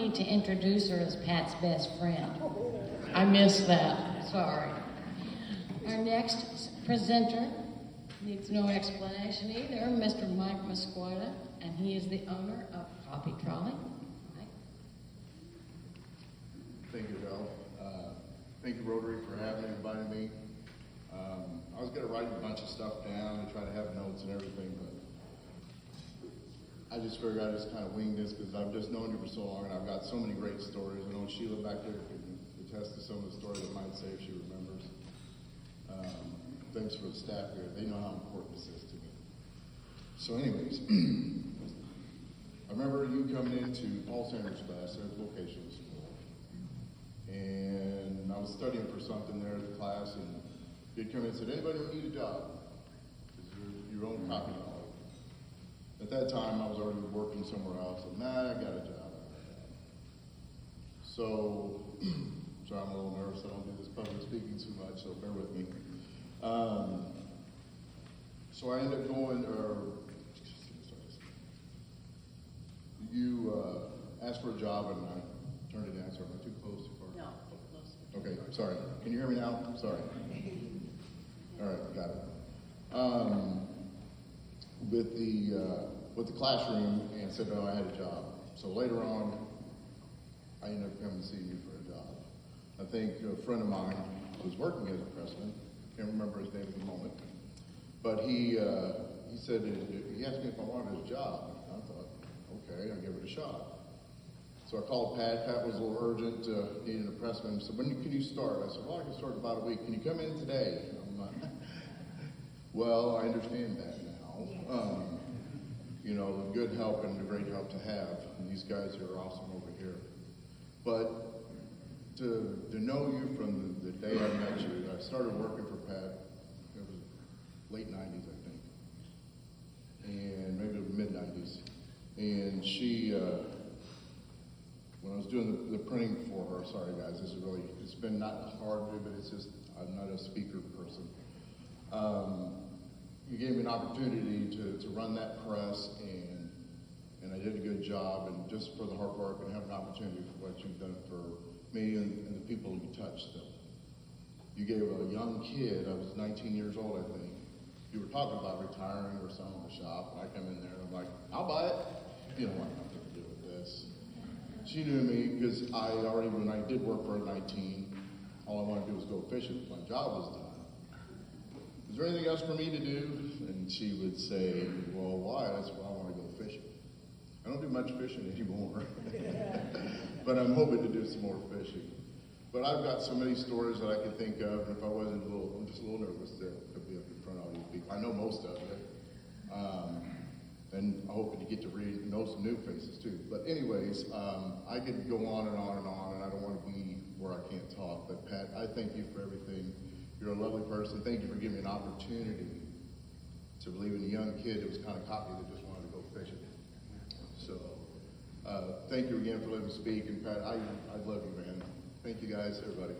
Need to introduce her as Pat's best friend. I missed that, sorry. Our next presenter needs no explanation either, Mr. Mike Mosqueda, and he is the owner of Coffee Trolley. Mike. Thank you, Bill. Thank you, Rotary, for having me, inviting me. I was going to write a bunch of stuff down and try to have notes and everything, but I just figured I'd just kind of wing this because I've just known you for so long and I've got so many great stories. I know Sheila back there can attest to some of the stories I might say if she remembers. Thanks for the staff here. They know how important this is to me. So anyways, I remember you coming into Paul Sanders' class at vocational school. And I was studying for something there at the class and you'd come in and said, anybody need a job? Because you're your own copy knowledge. At that time, I was already working somewhere else. And I got a job. So I'm a little nervous. I don't do this public speaking too much, so bear with me. So I ended up going, you asked for a job and I turned it down. Sorry, am I too close, too far? No, get closer. Okay, sorry. Can you hear me now? Sorry. All right, got it. With the classroom and said, no, I had a job. So later on, I ended up coming to see you for a job. I think a friend of mine was working as a pressman. Can't remember his name at the moment. But he said, he asked me if I wanted his job. I thought, okay, I'll give it a shot. So I called Pat. Pat was a little urgent, needing a pressman. He said, when can you start? I said, well, I can start in about a week. Can you come in today? I'm like, well, I understand that now. You know, the good help and the great help to have. And these guys are awesome over here. But to know you from the day I met you, I started working for Pat. It was late 90s, I think. And maybe it was mid 90s. And she, when I was doing the printing for her, sorry guys, this is really, it's been not hard to do, but it's just, I'm not a speaker person. You gave me an opportunity to run that press, and I did a good job, and just for the hard work and have an opportunity for what you've done for me and the people you touched them. You gave a young kid, I was 19 years old, I think. You were talking about retiring or selling the shop, and I come in there and I'm like, I'll buy it. You don't want nothing to do with this. She knew me because when I did work for her at 19, all I wanted to do was go fishing. My job was done. Is there anything else for me to do? And she would say, well, why? That's why I want to go fishing. I don't do much fishing anymore, but I'm hoping to do some more fishing. But I've got so many stories that I could think of, and if I wasn't I'm just a little nervous to be up in front of all these people. I know most of it, and I'm hoping to get to know some new faces too. But anyways, I could go on and on and on, and I don't want to be where I can't talk. But Pat, I thank you for everything. You're a lovely person. Thank you for giving me an opportunity to believe in a young kid that was kind of cocky that just wanted to go fishing. So, thank you again for letting me speak. And Pat, I love you, man. Thank you guys, everybody.